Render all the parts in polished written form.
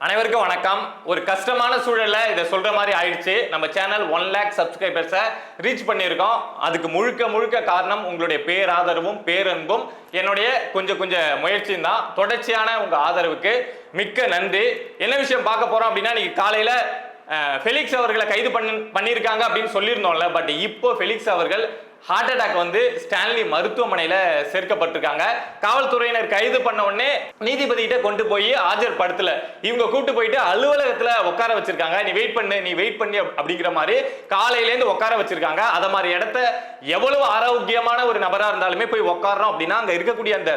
அனைவருக்கும் வணக்கம். ஒரு கஷ்டமான சூழல்ல இதை சொல்ற மாதிரி ஆயிடுச்சு. நம்ம சேனல் 1 lakh சப்ஸ்கிரைபர்ஸை ரீச் பண்ணியிருக்கோம். அதுக்கு முழுக்க காரணம் உங்களுடைய பேராதரவும் பேரன்பும் என்னுடைய கொஞ்சம் முயற்சியும் தான். தொடர்ச்சியான உங்க ஆதரவுக்கு மிக்க நன்றி. என்ன விஷயம் பார்க்க போறோம் அப்படின்னா, நீங்க காலையில ஃபெலிக்ஸ் அவர்களை கைது பண்ணியிருக்காங்க அப்படின்னு சொல்லியிருந்தோம்ல. பட் இப்போ ஃபெலிக்ஸ் அவர்கள் ஹார்ட் அட்டாக் வந்து ஸ்டான்லி மருத்துவமனையில சேர்க்கப்பட்டிருக்காங்க. காவல்துறையினர் கைது பண்ண உடனே நீதிபதி கிட்ட கொண்டு போய் ஆஜர்படுத்தல. இவங்க கூட்டு போயிட்டு அலுவலகத்துல உட்கார வச்சிருக்காங்க. நீ வெயிட் பண்ணு அப்படிங்கிற மாதிரி காலையில இருந்து உட்கார வச்சிருக்காங்க. அத மாதிரி இடத்த எவ்வளவு ஆரோக்கியமான ஒரு நபரா இருந்தாலுமே போய் உட்காரணும் அப்படின்னா அங்க இருக்கக்கூடிய அந்த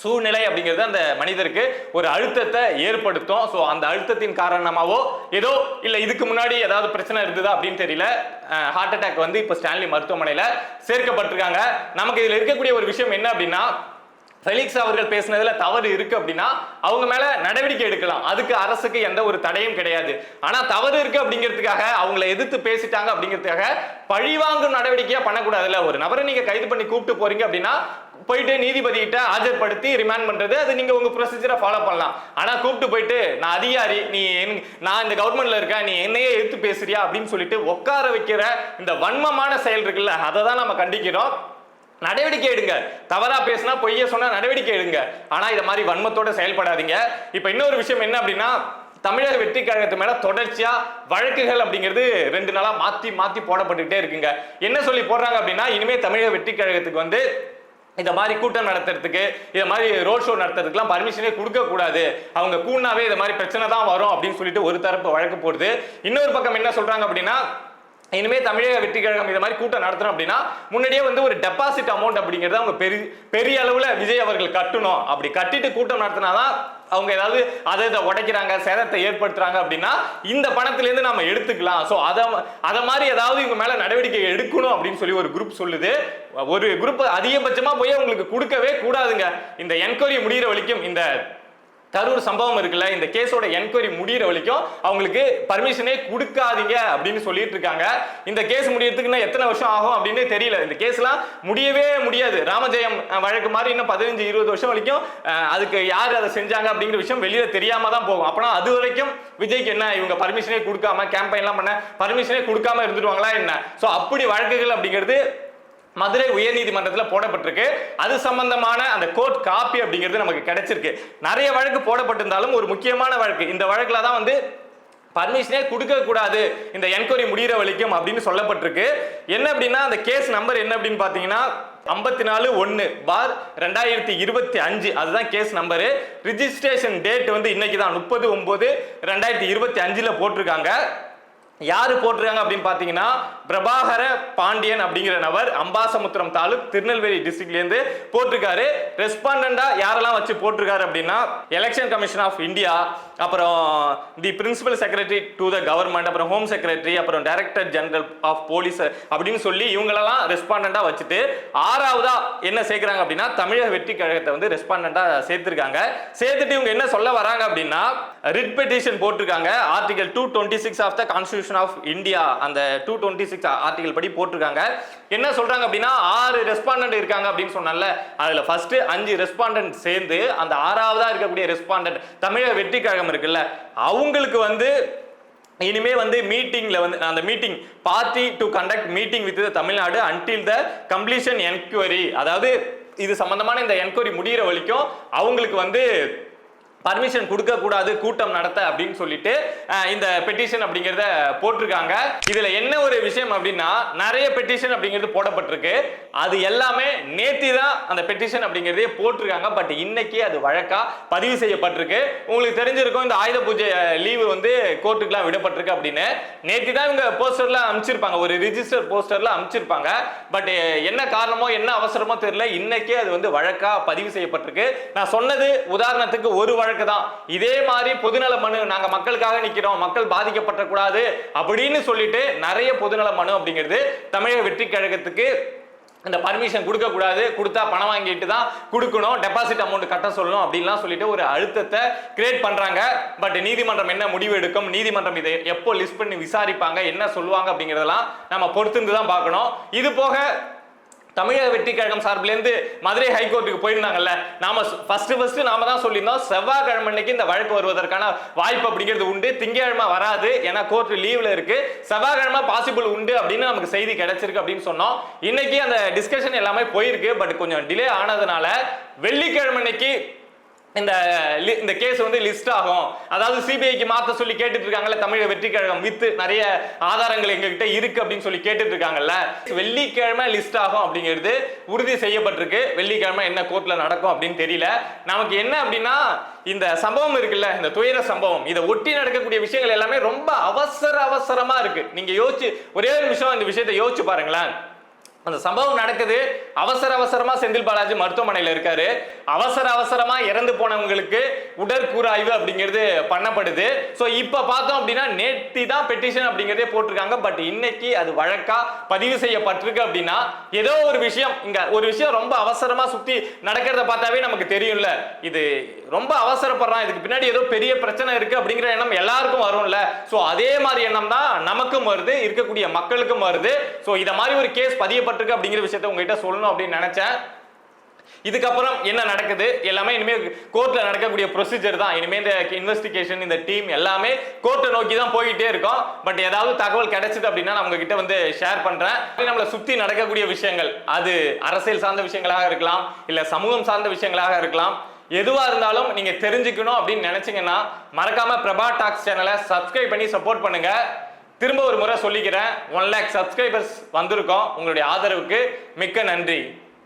சூழ்நிலை அப்படிங்கிறது அந்த மனிதருக்கு ஒரு அழுத்தத்தை ஏற்படுத்தும். ஸோ அந்த அழுத்தத்தின் காரணமாவோ ஏதோ இல்லை இதுக்கு முன்னாடி ஏதாவது பிரச்சனை இருந்ததா அப்படின்னு தெரியல, ஹார்ட் அட்டாக் வந்து இப்போ ஸ்டான்லி மருத்துவமனையில் சேர்க்கப்பட்டிருக்காங்க. நமக்கு இதில் இருக்கக்கூடிய ஒரு விஷயம் என்ன அப்படின்னா, ஃபெலிக்ஸ் அவர்கள் பேசினதுல தவறு இருக்கு அப்படின்னா அவங்க மேல நடவடிக்கை எடுக்கலாம். அதுக்கு அரசுக்கு எந்த ஒரு தடையும் கிடையாது. ஆனா தவறு இருக்கு அப்படிங்கிறதுக்காக அவங்களை எதிர்த்து பேசிட்டாங்க அப்படிங்கிறதுக்காக பழிவாங்கும் நடவடிக்கையா பண்ணக்கூடாதுல்ல. ஒரு நபரை நீங்க கைது பண்ணி கூப்பிட்டு போறீங்க அப்படின்னா போயிட்டு நீதிபதி கிட்ட ஆஜர்படுத்தி ரிமாண்ட் பண்றது, அது நீங்க உங்க ப்ரொசீஜரை ஃபாலோ பண்ணலாம். ஆனா கூப்பிட்டு போயிட்டு நான் அதிகாரி, நான் இந்த கவர்மெண்ட்ல இருக்கேன், நீ என்னையே எதிர்த்து பேசுறியா அப்படின்னு சொல்லிட்டு உட்கார வைக்கிற இந்த வன்மமான செயல் இருக்குல்ல, அதை தான் நம்ம கண்டிக்கிறோம். நடவடிக்கை எடுங்க. தவறா பேசினா பொய்ய சொன்னா நடவடிக்கை எடுங்க. ஆனா இத மாதிரி வன்மத்தோட செயல்படாதீங்க. இப்ப இன்னொரு விஷயம் என்ன அப்படின்னா, தமிழக வெற்றி கழகத்து மேல தொடர்ச்சியா வழக்குகள் அப்படிங்கிறது 2 நாளா மாத்தி போடப்பட்டுட்டே இருக்குங்க. என்ன சொல்லி போடுறாங்க அப்படின்னா, இனிமே தமிழக வெற்றி கழகத்துக்கு வந்து இந்த மாதிரி கூட்டம் நடத்துறதுக்கு, இந்த மாதிரி ரோட் ஷோ நடத்துறதுக்குலாம் பர்மிஷனே கொடுக்க கூடாது. அவங்க கூண்ணாவே இந்த மாதிரி பிரச்சனை தான் வரும் அப்படின்னு சொல்லிட்டு ஒரு தரப்பு வழக்கு போடுது. இன்னொரு பக்கம் என்ன சொல்றாங்க அப்படின்னா, இனிமே தமிழக வெற்றி கழகம் இந்த மாதிரி கூட்டம் நடத்தணும் அப்படின்னா முன்னாடியே வந்து ஒரு டெபாசிட் அமௌண்ட் அப்படிங்கிறது அவங்க பெரிய அளவுல விஜய் அவர்கள் கட்டணும். அப்படி கட்டிட்டு கூட்டம் நடத்தினாதான் அவங்க ஏதாவது அதை உடைக்கிறாங்க, சேதத்தை ஏற்படுத்துறாங்க அப்படின்னா இந்த பணத்திலேருந்து நம்ம எடுத்துக்கலாம். ஸோ அதை மாதிரி ஏதாவது இவங்க மேல நடவடிக்கை எடுக்கணும் அப்படின்னு சொல்லி ஒரு குரூப் சொல்லுது. ஒரு குரூப் அதிகபட்சமா போய் அவங்களுக்கு கொடுக்கவே கூடாதுங்க. இந்த என்கொயரி முடிகிற வரைக்கும், இந்த கரூர் சம்பவம் இருக்குல்ல, இந்த கேஸோட என்கொயரி முடிகிற வரைக்கும் அவங்களுக்கு பர்மிஷனே கொடுக்காதீங்க அப்படின்னு சொல்லிட்டு இருக்காங்க. இந்த கேஸ் முடியறதுக்கு எத்தனை வருஷம் ஆகும் அப்படின்னு தெரியல. இந்த கேஸ்லாம் முடியவே முடியாது. ராமஜெயம் வழக்கு மாதிரி இன்னும் 15-20 வருஷம் வரைக்கும் அதுக்கு யார் அதை செஞ்சாங்க அப்படிங்கிற விஷயம் வெளியில தெரியாம தான் போகும். அப்பனா அது வரைக்கும் விஜய்க்கு என்ன, இவங்க பர்மிஷனே கொடுக்காம கேம்பெயின்லாம் பண்ண பர்மிஷனே கொடுக்காம இருந்துருவாங்களா என்ன? ஸோ அப்படி வழக்குகள் அப்படிங்கிறது மதுரை உயர்நீதிமன்றத்தில் போடப்பட்டிருக்கு. அது சம்பந்தமான அந்த கோர்ட் காப்பி அப்படிங்கிறது நமக்கு கிடைச்சிருக்கு. நிறைய வழக்கு போடப்பட்டிருந்தாலும் ஒரு முக்கியமான வழக்கு, இந்த வழக்குல தான் வந்து பர்மிஷனே கொடுக்க கூடாது இந்த என்கொயரி முடிகிற வரைக்கும் அப்படின்னு சொல்லப்பட்டிருக்கு. என்ன அப்படின்னா, அந்த கேஸ் நம்பர் என்ன அப்படின்னு பாத்தீங்கன்னா 54-1/2025 அதுதான் கேஸ் நம்பரு. ரிஜிஸ்ட்ரேஷன் டேட் வந்து இன்னைக்கு தான் 30/9/2025 போட்டிருக்காங்க. யாரு போட்டிருக்காங்க அப்படின்னு பாத்தீங்கன்னா, பிரபாகர பாண்டியன் அப்படிங்கிற நபர் அம்பாசமுத்திரம் தாலுக் திருநெல்வேலி டிஸ்ட்ரிக்ட்ல இருந்து போட்டிருக்காரு. ரெஸ்பாண்டண்டா யாரெல்லாம் வச்சு போட்டிருக்காரு அப்படின்னா, எலெக்ஷன் கமிஷன் ஆஃப் இந்தியா, அப்புறம் the principal secretary to the government, அப்புறம் ஹோம் செக்ரட்டரி, அப்புறம் டைரக்டர் ஜெனரல் ஆஃப் போலீஸ் அப்படின்னு சொல்லி இவங்களெல்லாம் ரெஸ்பாண்டண்டா வச்சுட்டு 6வதா என்ன சேர்க்கிறாங்க அப்படின்னா தமிழக வெற்றி கழகத்தை வந்து ரெஸ்பாண்டண்டா சேர்த்திருக்காங்க. சேர்த்துட்டு இவங்க என்ன சொல்ல வராங்க அப்படின்னா, ரிட் பெட்டிஷன் போட்டிருக்காங்க. Article 226 of the constitution of India, அந்த 226 ஆர்டிகல் படி போட்டிருக்காங்க. என்ன சொல்றாங்க அப்படின்னா, 6 ரெஸ்பாண்டன்ட் இருக்காங்க அப்படின்னு சொன்னால, அதுல ஃபர்ஸ்ட் 5 ரெஸ்பாண்டன்ட் சேர்ந்து அந்த 6வதா இருக்கக்கூடிய ரெஸ்பாண்டன்ட் தமிழக வெற்றி கழகம் இருக்குல்ல, அவங்களுக்கு வந்து இனிமே வந்து மீட்டிங்ல வந்து அந்த meeting party to conduct meeting with Tamil Nadu until the completion enquiry, அதாவது இது சம்பந்தமான இந்த என்கொயரி முடிகிற வரைக்கும் அவங்களுக்கு வந்து பர்மிஷன் கொடுக்க கூடாது கூட்டம் நடத்த அப்படின்னு சொல்லிட்டு இந்த பெட்டிஷன் அப்படிங்கிறத போட்டிருக்காங்க. இதுல என்ன ஒரு விஷயம் அப்படின்னா, நிறைய பெட்டிஷன் அப்படிங்கிறது போடப்பட்டிருக்கு. அது எல்லாமே நேத்தி தான் அந்த பெட்டிஷன் அப்படிங்கிறதே போட்டிருக்காங்க. பட் இன்னைக்கு அது வழக்கா பதிவு செய்யப்பட்டிருக்கு. உங்களுக்கு தெரிஞ்சிருக்கும், இந்த ஆயுத பூஜை லீவு வந்து கோர்ட்டுக்குலாம் விடப்பட்டிருக்கு அப்படின்னு. நேத்தி தான் இவங்க போஸ்டர்ல அமைச்சிருப்பாங்க, ஒரு ரிஜிஸ்டர் போஸ்டர்ல அமைச்சிருப்பாங்க. பட் என்ன காரணமோ என்ன அவசரமோ தெரியல, இன்னைக்கே அது வந்து வழக்கா பதிவு செய்யப்பட்டிருக்கு. நான் சொன்னது உதாரணத்துக்கு ஒரு வழக்கு தான். இதே மாதிரி பொதுநல மனு, நாங்க மக்களுக்காக நிக்கிறோம், மக்கள் பாதிக்கப்பட்ட கூடாது அப்படின்னு சொல்லிட்டு நிறைய பொதுநல மனு அப்படிங்கிறது தமிழக வெற்றி கழகத்துக்கு இந்த பர்மிஷன் கொடுக்க கூடாது, கொடுத்தா பணம் வாங்கிட்டு தான் கொடுக்கணும், டெபாசிட் அமௌண்ட் கட்ட சொல்லணும் அப்படின்லாம் சொல்லிட்டு ஒரு அழுத்தத்தை கிரியேட் பண்றாங்க. பட் நீதிமன்றம் என்ன முடிவு எடுக்கும், நீதிமன்றம் இதை எப்போ லிஸ்ட் பண்ணி விசாரிப்பாங்க, என்ன சொல்லுவாங்க அப்படிங்கிறதெல்லாம் நம்ம பொறுத்திருந்து தான் பார்க்கணும். இது போக தமிழக வெற்றி கழகம் சார்பிலேருந்து மதுரை ஹைகோர்ட்டுக்கு போயிருந்தாங்கல்ல, நாம ஃபர்ஸ்ட் நாம தான் சொல்லியிருந்தோம் செவ்வாய்க்கிழமை அன்னைக்கு இந்த வழக்கு வருவதற்கான வாய்ப்பு அப்படிங்கிறது உண்டு, திங்கட்கிழமை வராது ஏன்னா கோர்ட் லீவ்ல இருக்கு, செவ்வாய்க்கிழமை பாசிபிள் உண்டு அப்படின்னு நமக்கு செய்தி கிடைச்சிருக்கு அப்படின்னு சொன்னோம். இன்னைக்கு அந்த டிஸ்கஷன் எல்லாமே போயிருக்கு, பட் கொஞ்சம் டிலே ஆனதுனால வெள்ளிக்கிழமை அன்னைக்கு இந்த கேஸ் வந்து லிஸ்ட் ஆகும். அதாவது சிபிஐக்கு மாத்த சொல்லி கேட்டுட்டு இருக்காங்கல்ல தமிழக வெற்றி கழகம், வித் நிறைய ஆதாரங்கள் எங்ககிட்ட இருக்கு அப்படின்னு சொல்லி கேட்டுட்டு இருக்காங்கல்ல, வெள்ளிக்கிழமை லிஸ்ட் ஆகும் அப்படிங்கிறது உறுதி செய்யப்பட்டிருக்கு. வெள்ளிக்கிழமை என்ன கோர்ட்ல நடக்கும் அப்படின்னு தெரியல. நமக்கு என்ன அப்படின்னா இந்த சம்பவம் இருக்குல்ல, இந்த துயர சம்பவம், இதை ஒட்டி நடக்கக்கூடிய விஷயங்கள் எல்லாமே ரொம்ப அவசரமா இருக்கு. நீங்க யோசிச்சு ஒரே ஒரு நிமிஷம் இந்த விஷயத்தை யோசிச்சு பாருங்களேன். அந்த சம்பவம் நடக்குது, அவசரமா செந்தில் பாலாஜி மருத்துவமனையில் இருக்காரு, அவசரமா இறந்து போனவங்களுக்கு உடற்கூறாய்வு அப்படிங்கிறது பண்ணப்படுது. ஸோ இப்போ பார்த்தோம் அப்படின்னா நேற்று தான் பெட்டிஷன் அப்படிங்கிறதே போட்டிருக்காங்க, பட் இன்னைக்கு அது வழக்கா பதிவு செய்யப்பட்டிருக்கு. அப்படின்னா ஏதோ ஒரு விஷயம், இங்க ஒரு விஷயம் ரொம்ப அவசரமா சுத்தி நடக்கிறத பார்த்தாவே நமக்கு தெரியும்ல, இது ரொம்ப அவசரப்படுறான், இதுக்கு பின்னாடி ஏதோ பெரிய பிரச்சனை இருக்கு அப்படிங்கிற எண்ணம் எல்லாருக்கும் வரும்ல. ஸோ அதே மாதிரி எண்ணம் தான் நமக்கும் வருது, இருக்கக்கூடிய மக்களுக்கும் வருது. ஸோ இத மாதிரி ஒரு கேஸ் பதியப்பட்டிருக்கு அப்படிங்கிற விஷயத்தை உங்ககிட்ட சொல்லணும் அப்படின்னு நினைச்சேன். இதுக்கப்புறம் என்ன நடக்குது எல்லாமே இனிமே கோர்ட்ல நடக்கக்கூடிய ப்ரொசீஜர் தான். இனிமே இந்த இன்வெஸ்டிகேஷன், இந்த டீம் எல்லாமே கோர்ட்டை நோக்கி தான் போயிட்டே இருக்கும். பட் ஏதாவது தகவல் கிடைச்சது அப்படின்னா நான் உங்ககிட்ட வந்து ஷேர் பண்றேன். நம்மளை சுத்தி நடக்கக்கூடிய விஷயங்கள், அது அரசியல் சார்ந்த விஷயங்களாக இருக்கலாம், இல்ல சமூகம் சார்ந்த விஷயங்களாக இருக்கலாம், எதுவா இருந்தாலும் நீங்க தெரிஞ்சுக்கணும் அப்படின்னு நினைச்சீங்கன்னா மறக்காம பிரபா டாக்ஸ் சேனலை சப்ஸ்கிரைப் பண்ணி சப்போர்ட் பண்ணுங்க. திரும்ப ஒரு முறை சொல்லிக்கிறேன், 1 lakh சப்ஸ்கிரைபர்ஸ் வந்திருக்கோம். உங்களுடைய ஆதரவுக்கு மிக்க நன்றி.